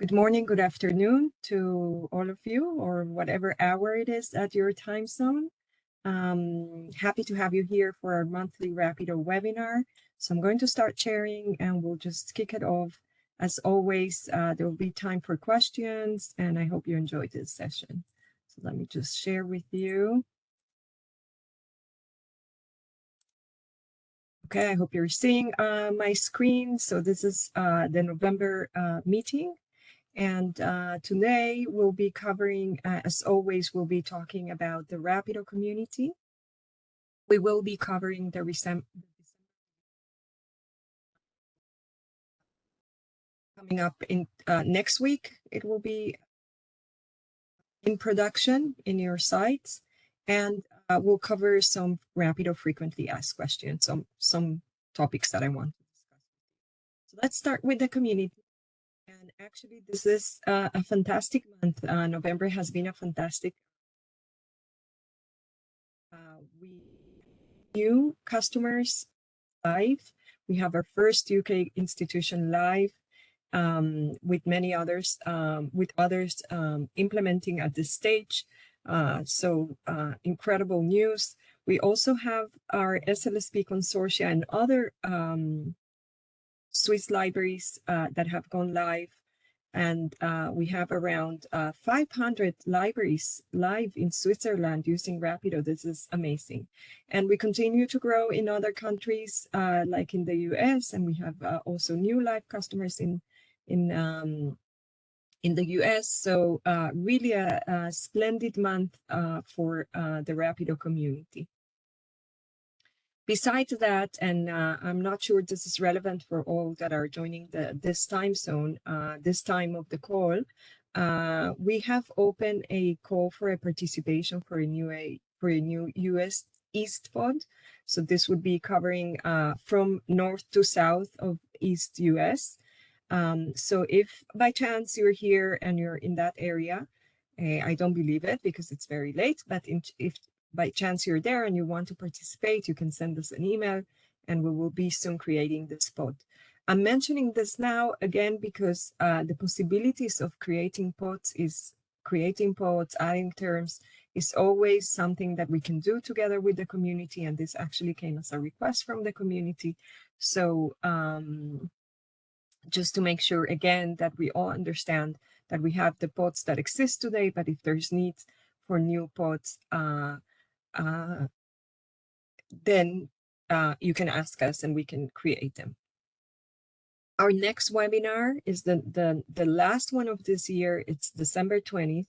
Good morning, good afternoon to all of you, or whatever hour it is at your time zone. Happy to have you here for our monthly Rapido webinar. So I'm going to start sharing and we'll just kick it off. As always, there will be time for questions and I hope you enjoyed this session. So let me just share with you. Okay, I hope you're seeing my screen. So this is the November meeting. And today we'll be covering, as always, we'll be talking about the Rapido community. We will be covering the coming up in next week. It will be in production in your sites, and we'll cover some Rapido frequently asked questions, some topics that I want to discuss. So let's start with the community. And actually, this is a fantastic month. November has been a fantastic. We new customers live. We have our first UK institution live, with many others, implementing at this stage. So incredible news. We also have our SLSP consortia and other Swiss libraries that have gone live. And we have around 500 libraries live in Switzerland using Rapido. This is amazing. And we continue to grow in other countries, like in the US, and we have also new live customers in the US. So really a splendid month for the Rapido community. Besides that, and I'm not sure this is relevant for all that are joining this time zone, this time of the call, we have opened a call for a participation for a new US East pod. So this would be covering from north to south of East US. So if by chance you're here and you're in that area, I don't believe it because it's very late, but if by chance you're there and you want to participate, you can send us an email and we will be soon creating this pod. I'm mentioning this now again because the possibilities of creating pods, adding terms is always something that we can do together with the community. And this actually came as a request from the community. So just to make sure again that we all understand that we have the pods that exist today, but if there's needs for new pods, then you can ask us and we can create them. Our next webinar is the last one of this year. It's December 20th.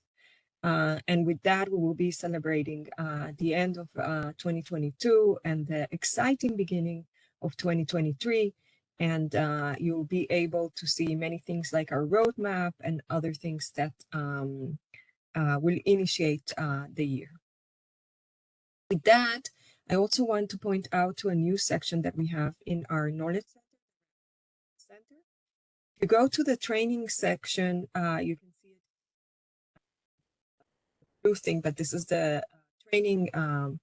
And with that, we will be celebrating the end of 2022 and the exciting beginning of 2023. And you'll be able to see many things like our roadmap and other things that will initiate the year. With that, I also want to point out to a new section that we have in our knowledge center. If you go to the training section, you can see it. Blue thing, but this is the training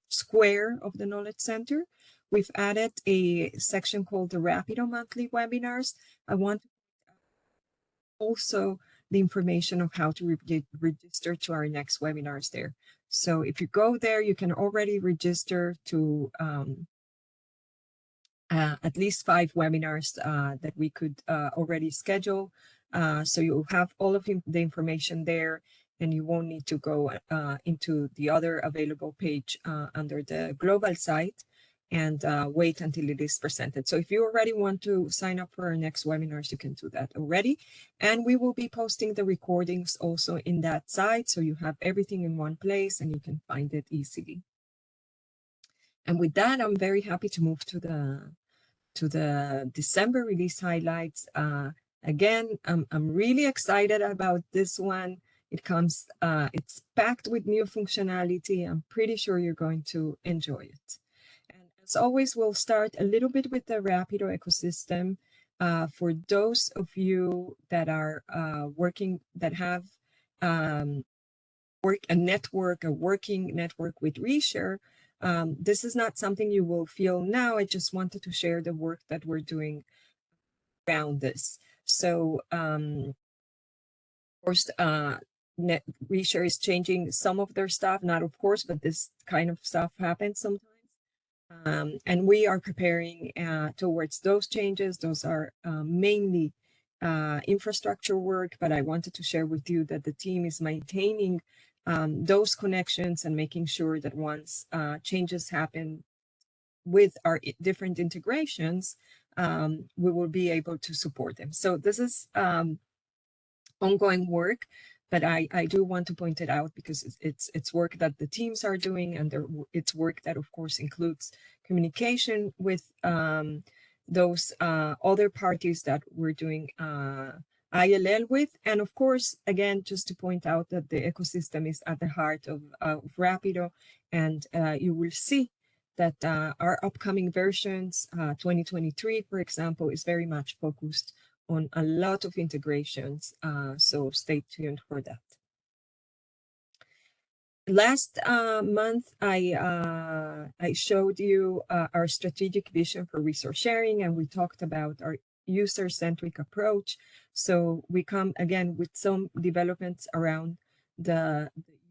square of the knowledge center. We've added a section called the Rapido monthly webinars. I want to also the information of how to register to our next webinars there. So if you go there, you can already register to at least 5 webinars that we could already schedule. So you'll have all of the information there and you won't need to go into the other available page under the global site and wait until it is presented. So if you already want to sign up for our next webinars, you can do that already. And we will be posting the recordings also in that site. So you have everything in one place and you can find it easily. And with that, I'm very happy to move to the December release highlights. Again, I'm really excited about this one. It's packed with new functionality. I'm pretty sure you're going to enjoy it. And as always, we'll start a little bit with the Rapido ecosystem. For those of you that are that have a working network with Reshare, this is not something you will feel now. I just wanted to share the work that we're doing around this. So Of course, Reshare is changing some of their stuff, not of course, but this kind of stuff happens sometimes. And we are preparing towards those changes. Those are mainly infrastructure work, but I wanted to share with you that the team is maintaining those connections and making sure that once changes happen with our different integrations, we will be able to support them. So this is ongoing work, but I do want to point it out because it's work that the teams are doing, and it's work that of course includes communication with those other parties that we're doing ILL with. And of course, again, just to point out that the ecosystem is at the heart of Rapido, and you will see that our upcoming versions, 2023, for example, is very much focused on a lot of integrations. So stay tuned for that. Last month, I showed you our strategic vision for resource sharing, and we talked about our user-centric approach. So we come again with some developments around the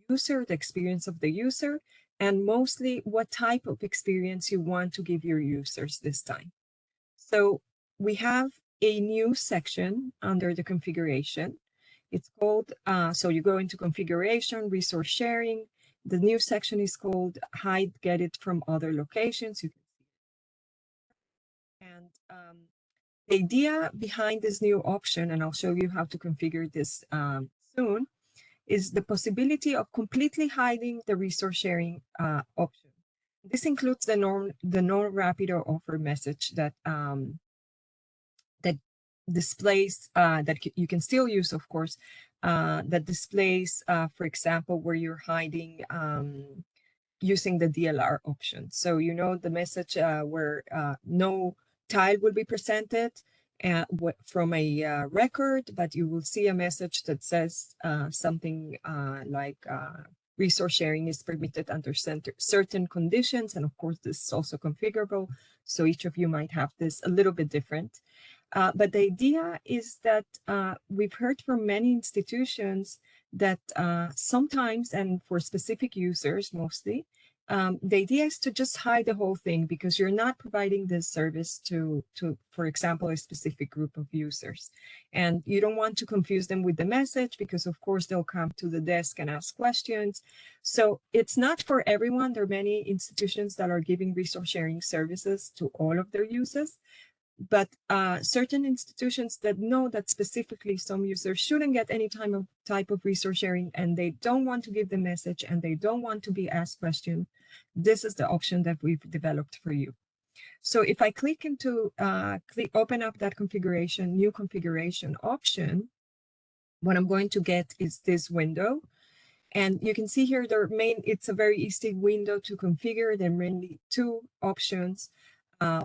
user, the experience of the user, and mostly what type of experience you want to give your users this time. So we have a new section under the configuration. It's called, so you go into configuration, resource sharing. The new section is called hide, get it from other locations. You can see it. And the idea behind this new option, and I'll show you how to configure this soon, is the possibility of completely hiding the resource sharing option. This includes the non-Rapido offer message that that displays that you can still use, of course, that displays, for example, where you're hiding using the DLR option. So you know the message where no tile will be presented from a record, but you will see a message that says something like resource sharing is permitted under certain conditions. And of course, this is also configurable. So each of you might have this a little bit different. But the idea is that we've heard from many institutions that sometimes, and for specific users mostly, the idea is to just hide the whole thing because you're not providing this service to, for example, a specific group of users. And you don't want to confuse them with the message because, of course, they'll come to the desk and ask questions. So it's not for everyone. There are many institutions that are giving resource sharing services to all of their users. But certain institutions that know that specifically some users shouldn't get any type of resource sharing, and they don't want to give the message and they don't want to be asked questions, this is the option that we've developed for you. So if I click into, open up that configuration, new configuration option, what I'm going to get is this window. And you can see here, it's a very easy window to configure. There are mainly two options.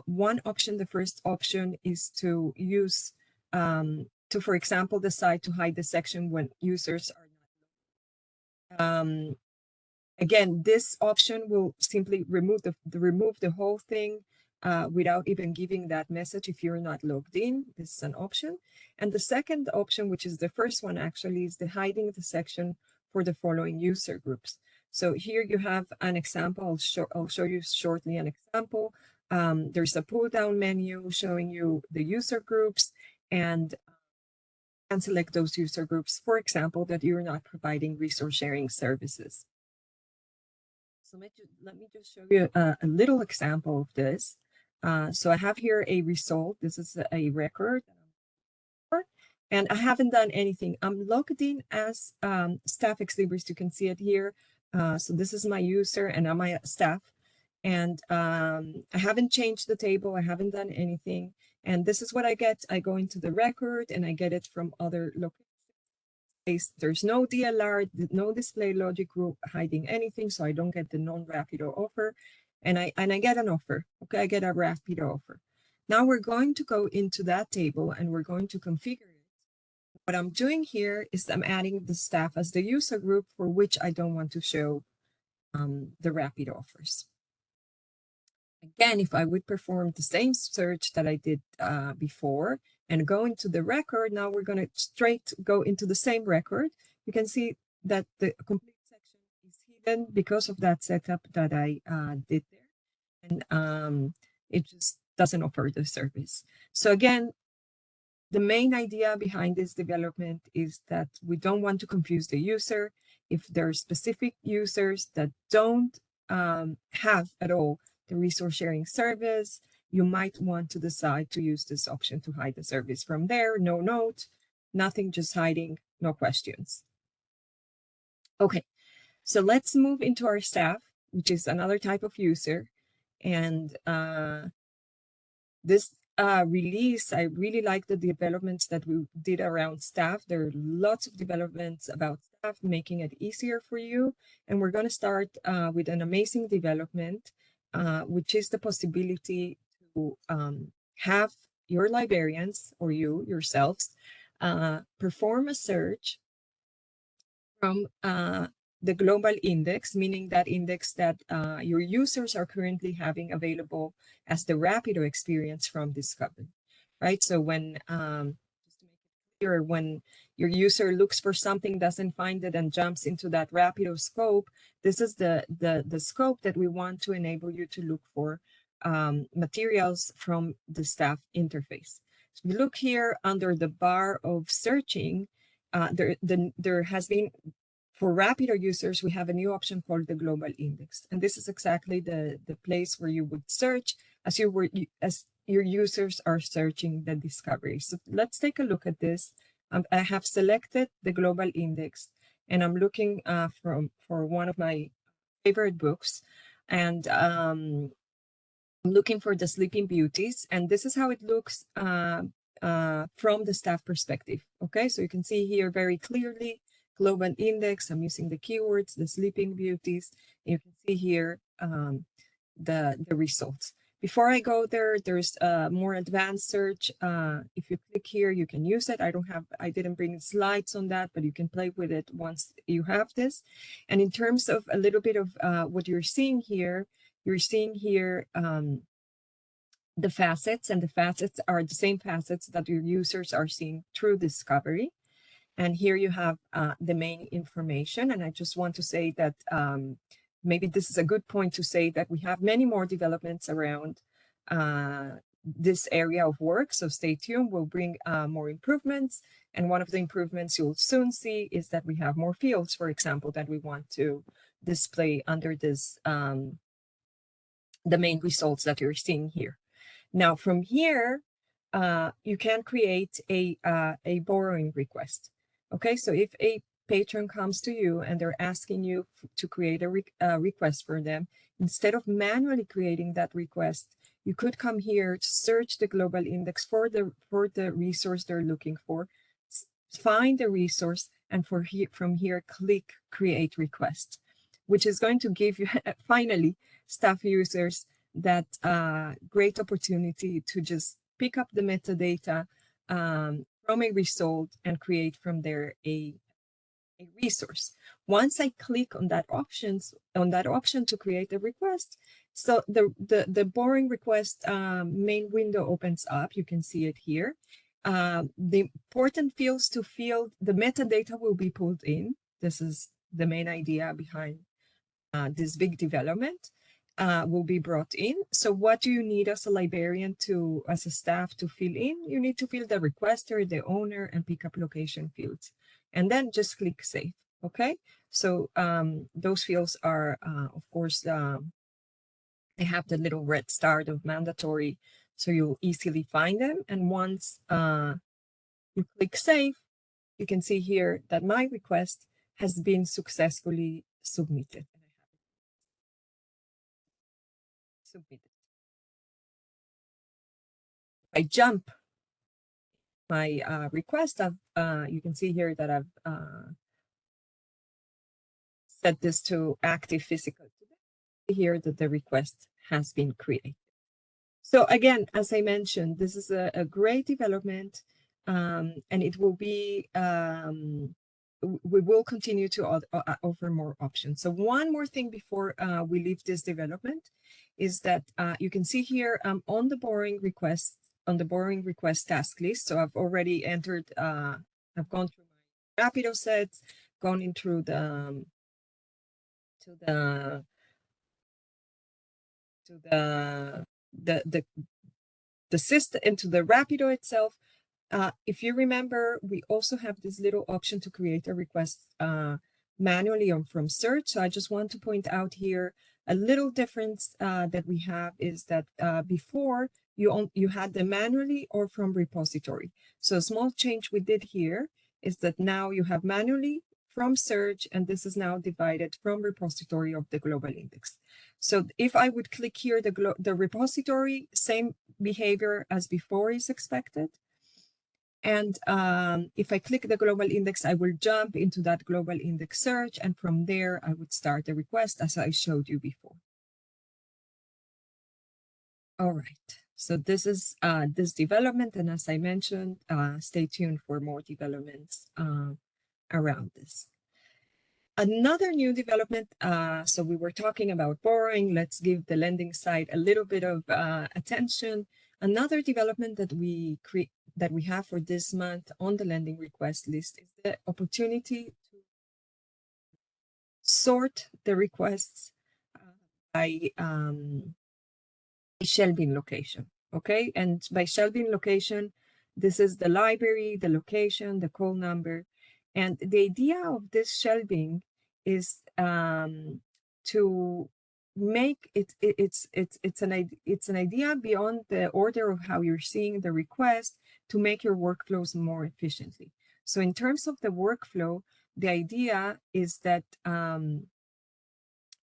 One option, the first option, is to use, for example, decide to hide the section when users are not. Again, this option will simply remove the whole thing without even giving that message if you're not logged in. This is an option. And the second option, which is the first one actually, is the hiding the section for the following user groups. So here you have an example. I'll show you shortly an example. There's a pull down menu showing you the user groups, and you can select those user groups, for example, that you're not providing resource sharing services. So let me just show you a little example of this. So I have here a result. This is a record. And I haven't done anything. I'm logged in as staff ex libris. You can see it here. So this is my user and I'm my staff. And I haven't changed the table. I haven't done anything. And this is what I get. I go into the record and I get it from other locations. There's no DLR, no display logic group hiding anything. So I don't get the non-Rapido offer. And I get an offer. Okay, I get a Rapido offer. Now we're going to go into that table and we're going to configure it. What I'm doing here is I'm adding the staff as the user group for which I don't want to show the Rapido offers. Again, if I would perform the same search that I did before, and go into the record, now we're going to straight go into the same record. You can see that the complete section is hidden because of that setup that I did there. And it just doesn't offer the service. So again, the main idea behind this development is that we don't want to confuse the user. If there are specific users that don't have at all the resource sharing service, you might want to decide to use this option to hide the service from there. No note, nothing, just hiding, no questions. Okay, so let's move into our staff, which is another type of user. And this release, I really like the developments that we did around staff. There are lots of developments about staff, making it easier for you. And we're going to start with an amazing development, which is the possibility to have your librarians or you yourselves perform a search from the global index, meaning that index that your users are currently having available as the Rapido experience from Discovery, right? So when, just to make it clear, when your user looks for something, doesn't find it, and jumps into that Rapido scope, this is the scope that we want to enable you to look for materials from the staff interface. So if you look here under the bar of searching, there has been, for Rapido users, we have a new option called the global index. And this is exactly the place where you would search as your users are searching the discovery. So let's take a look at this. I have selected the global index, and I'm looking for one of my favorite books. And I'm looking for the Sleeping Beauties. And this is how it looks from the staff perspective. Okay, so you can see here very clearly, global index, I'm using the keywords, the Sleeping Beauties. You can see here the results. Before I go there, there's a more advanced search. If you click here, you can use it. I didn't bring slides on that, but you can play with it once you have this. And in terms of a little bit of what you're seeing here the facets, and the facets are the same facets that your users are seeing through Discovery. And here you have the main information. And I just want to say that maybe this is a good point to say that we have many more developments around this area of work. So stay tuned, we'll bring more improvements. And one of the improvements you'll soon see is that we have more fields, for example, that we want to display under this, the main results that you're seeing here. Now from here, you can create a borrowing request. Okay, so if a patron comes to you and they're asking you to create a request for them, instead of manually creating that request, you could come here, search the global index for the resource they're looking for, find the resource, and from here, click create request, which is going to give you finally staff users that great opportunity to just pick up the metadata from a result and create from there a resource. Once I click on that option to create a request, so the borrowing request main window opens up. You can see it here. The important fields to fill, the metadata will be pulled in. This is the main idea behind this big development. Will be brought in. So what do you need as a librarian as a staff to fill in? You need to fill the requester, the owner, and pickup location fields. And then just click save, okay? So those fields are, of course, they have the little red star of mandatory, so you'll easily find them. And once you click save, you can see here that my request has been successfully submitted. I jump my request. You can see here that I've set this to active physical today. Here that the request has been created. So again, as I mentioned, this is a great development, and it will be, we will continue to offer more options. So one more thing before we leave this development is that you can see here on the borrowing request the borrowing request task list. So I've already entered, I've gone through my Rapido sets, gone into the to the to the system, into the Rapido itself. If you remember, we also have this little option to create a request manually or from search. So I just want to point out here a little difference that we have is that before you had them manually or from repository. So a small change we did here is that now you have manually from search, and this is now divided from repository of the global index. So if I would click here, the repository, same behavior as before is expected. And if I click the global index, I will jump into that global index search. And from there, I would start the request as I showed you before. All right. So this is this development. And as I mentioned, stay tuned for more developments around this. Another new development, so we were talking about borrowing. Let's give the lending side a little bit of attention. Another development that we have for this month on the lending request list is the opportunity to sort the requests by shelving location. Okay, and by shelving location, this is the library, the location, the call number. And the idea of this shelving is to make it's an idea beyond the order of how you're seeing the request to make your workflows more efficiently. So in terms of the workflow, the idea is that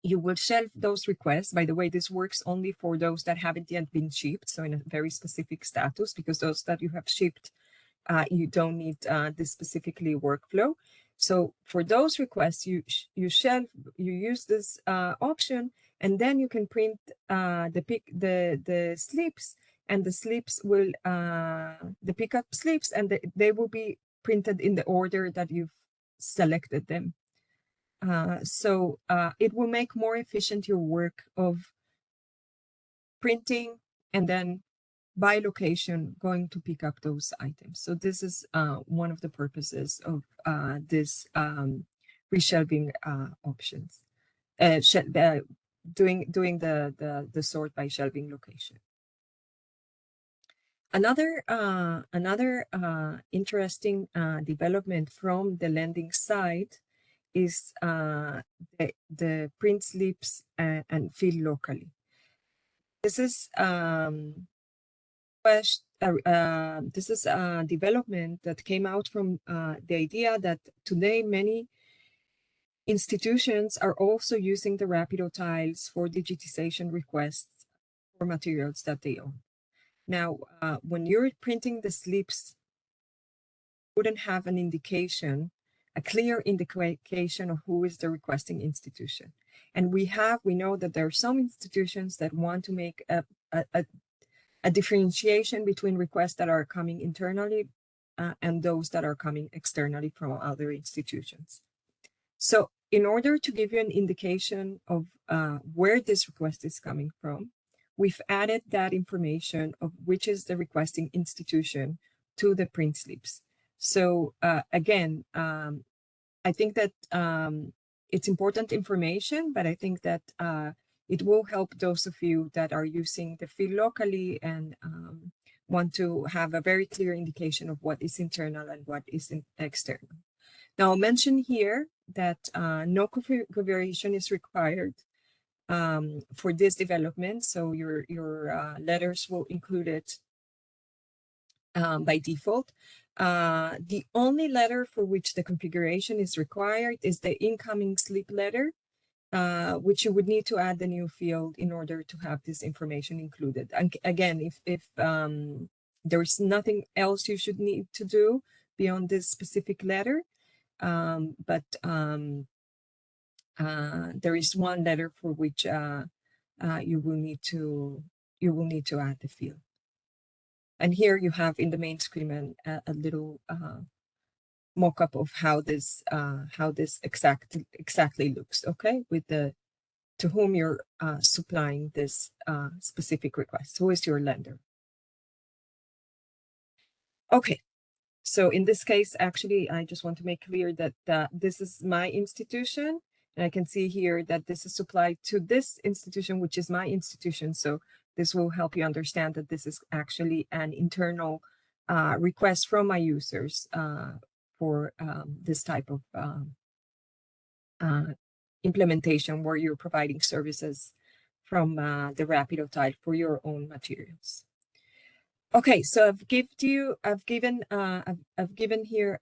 you will shelve those requests. By the way, this works only for those that haven't yet been shipped, so in a very specific status, because those that you have shipped, you don't need this specifically workflow. So for those requests, you use this option, and then you can print the slips, and the slips will the pickup slips, and they will be printed in the order that you've selected them. So it will make more efficient your work of printing and then by location going to pick up those items. So this is one of the purposes of this reshelving options, doing the sort by shelving location. Another interesting development from the lending side is the print slips and fill locally. This is this is a development that came out from the idea that today many institutions are also using the Rapido tiles for digitization requests for materials that they own. Now, when you're printing the slips, you wouldn't have an indication, a clear indication of who is the requesting institution. And we know that there are some institutions that want to make a differentiation between requests that are coming internally and those that are coming externally from other institutions. So in order to give you an indication of where this request is coming from, we've added that information of which is the requesting institution to the print slips. So again, I think that it's important information, but I think that it will help those of you that are using the fill locally and want to have a very clear indication of what is internal and what is external. Now, I'll mention here that no configuration is required for this development. So your letters will include it by default. The only letter for which the configuration is required is the incoming slip letter, which you would need to add the new field in order to have this information included. And again, if there's nothing else you should need to do beyond this specific letter, but there is one letter for which you will need to add the field. And here you have in the main screen a little mock-up of how this exactly looks. Okay, with the to whom you're supplying this specific request. Who is your lender? Okay. So in this case, actually, I just want to make clear that this is my institution. And I can see here that this is supplied to this institution, which is my institution. So this will help you understand that this is actually an internal request from my users for this type of implementation where you're providing services from the Rapido tile for your own materials. Okay, so I've given here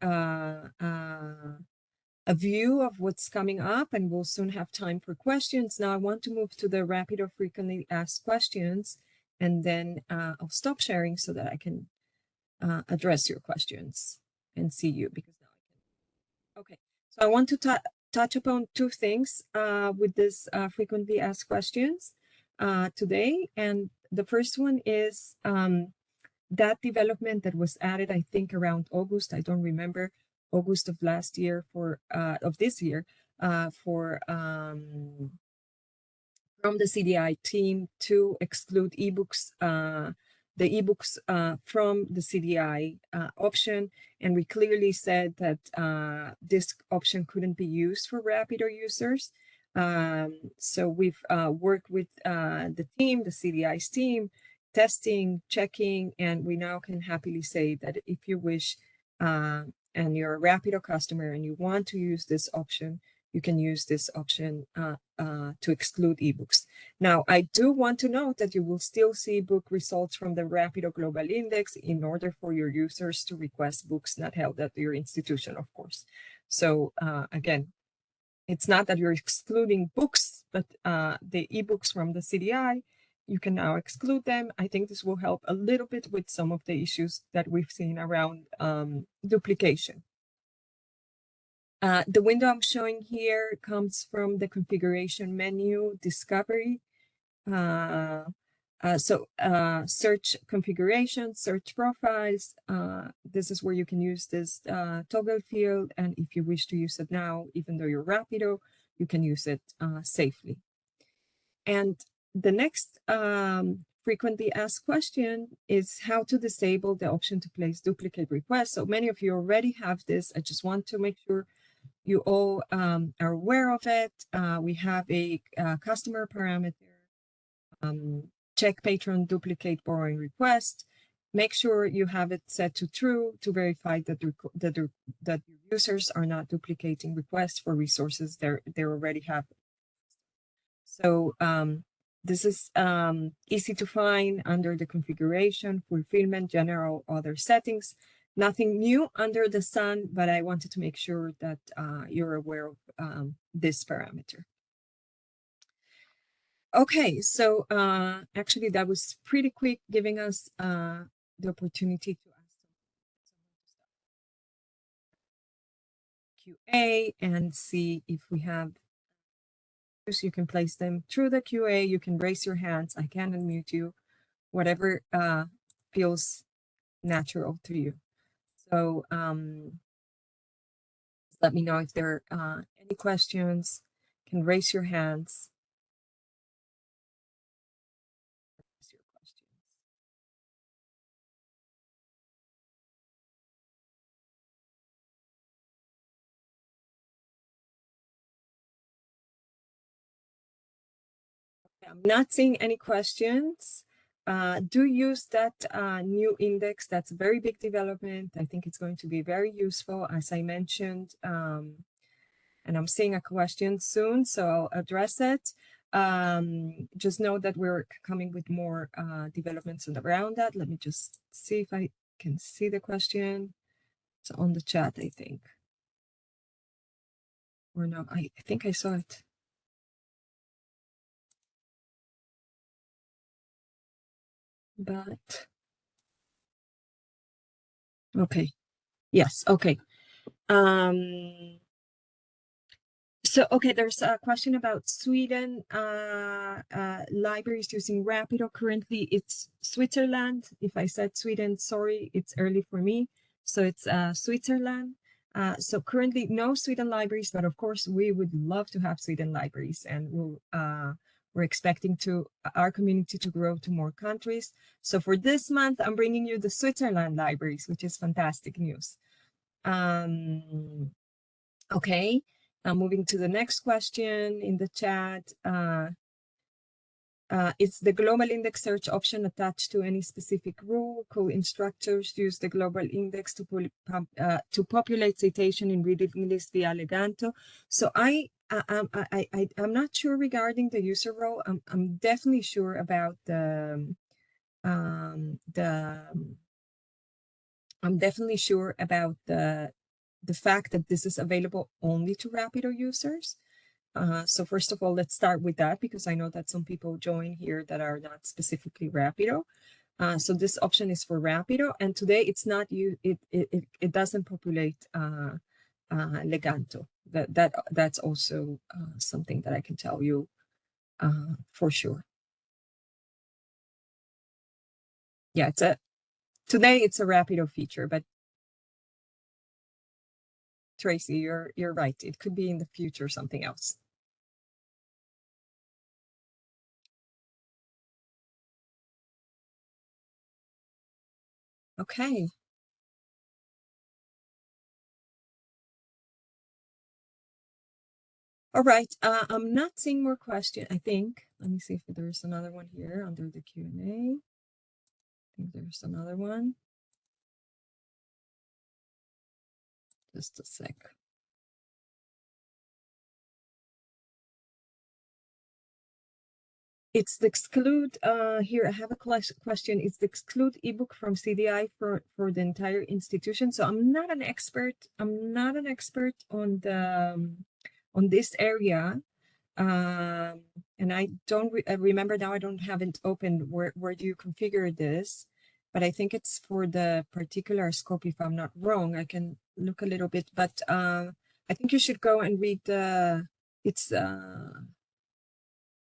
a view of what's coming up, and we'll soon have time for questions. Now I want to move to the Rapido frequently asked questions, and then I'll stop sharing so that I can address your questions and see you, because now I can. Okay, so I want to touch upon two things with this frequently asked questions today, and the first one is that development that was added, I think around August, I don't remember, August of last year of this year from the CDI team to exclude ebooks, the ebooks from the CDI option. And we clearly said that this option couldn't be used for Rapido users. So we've worked with the team, the CDI's team, testing, checking, and we now can happily say that if you wish and you're a Rapido customer and you want to use this option, you can use this option to exclude ebooks. Now, I do want to note that you will still see book results from the Rapido Global Index in order for your users to request books not held at your institution, of course. So again, it's not that you're excluding books, but the ebooks from the CDI, you can now exclude them. I think this will help a little bit with some of the issues that we've seen around duplication. The window I'm showing here comes from the configuration menu, discovery. Search configuration, search profiles. This is where you can use this toggle field. And if you wish to use it now, even though you're Rapido, you can use it safely. And the next frequently asked question is how to disable the option to place duplicate requests. So many of you already have this. I just want to make sure you all are aware of it. We have a customer parameter, check patron duplicate borrowing request. Make sure you have it set to true to verify that users are not duplicating requests for resources they already have. So this is easy to find under the configuration, fulfillment, general, other settings. Nothing new under the sun, but I wanted to make sure that you're aware of this parameter. Okay, so actually that was pretty quick, giving us the opportunity to ask QA and see if we have. You can place them through the QA. You can raise your hands. I can unmute you, whatever feels natural to you. So let me know if there are any questions. You can raise your hands. I'm not seeing any questions. Do use that new index. That's a very big development. I think it's going to be very useful, as I mentioned. And I'm seeing a question soon, so I'll address it. Just know that we're coming with more developments around that. Let me just see if I can see the question. It's on the chat, I think. Or no, I think I saw it. But okay, yes, okay. So, okay, there's a question about Sweden libraries using Rapido. Currently, it's Switzerland. If I said Sweden, sorry, it's early for me. So it's Switzerland. So currently, no Sweden libraries, but of course, we would love to have Sweden libraries, and we'll We're expecting our community to grow to more countries. So for this month, I'm bringing you the Switzerland libraries, which is fantastic news. Okay, moving to the next question in the chat. Is the global index search option attached to any specific rule? Could instructors use the global index to populate citation in reading list via Leganto? So I'm not sure regarding the user role. I'm definitely sure about I'm definitely sure about the fact that this is available only to Rapido users. So first of all, let's start with that, because I know that some people join here that are not specifically Rapido. So this option is for Rapido, and today it's not it doesn't populate Leganto. That's also something that I can tell you for sure. Yeah, today it's a Rapido feature, but Tracy, you're right. It could be in the future something else. Okay. All right. I'm not seeing more questions, I think. Let me see if there's another one here under the Q&A. I think there's another one. Just a sec. It's the exclude, here I have a question. It's the exclude ebook from CDI for the entire institution. So I'm not an expert. I'm not an expert on on this area. And I don't remember now, I don't have it open. Where do you configure this? But I think it's for the particular scope, if I'm not wrong. I can look a little bit, but I think you should go and read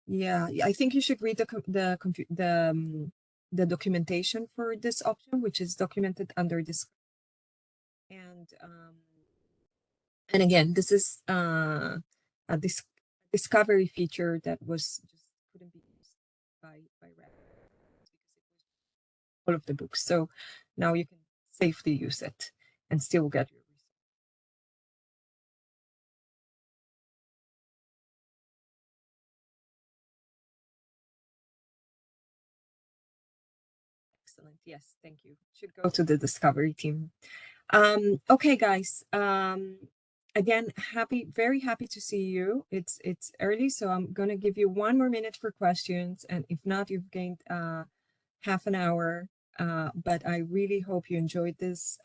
yeah, I think you should read the documentation for this option, which is documented under this. And again, this is a discovery feature that was just couldn't be used by Rapido because it was all of the books. So now you can safely use it and still get your results. Excellent. Yes, thank you. Should go to the discovery team. Okay, guys. Again, very happy to see you. It's early, so I'm gonna give you 1 more minute for questions, and if not, you've gained half an hour. But I really hope you enjoyed this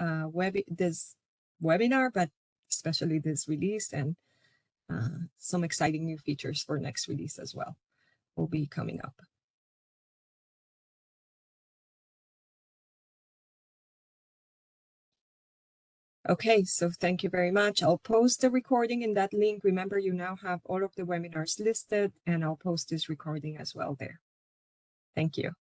webinar, but especially this release, and some exciting new features for next release as well will be coming up. Okay, so thank you very much. I'll post the recording in that link. Remember, you now have all of the webinars listed, and I'll post this recording as well there. Thank you.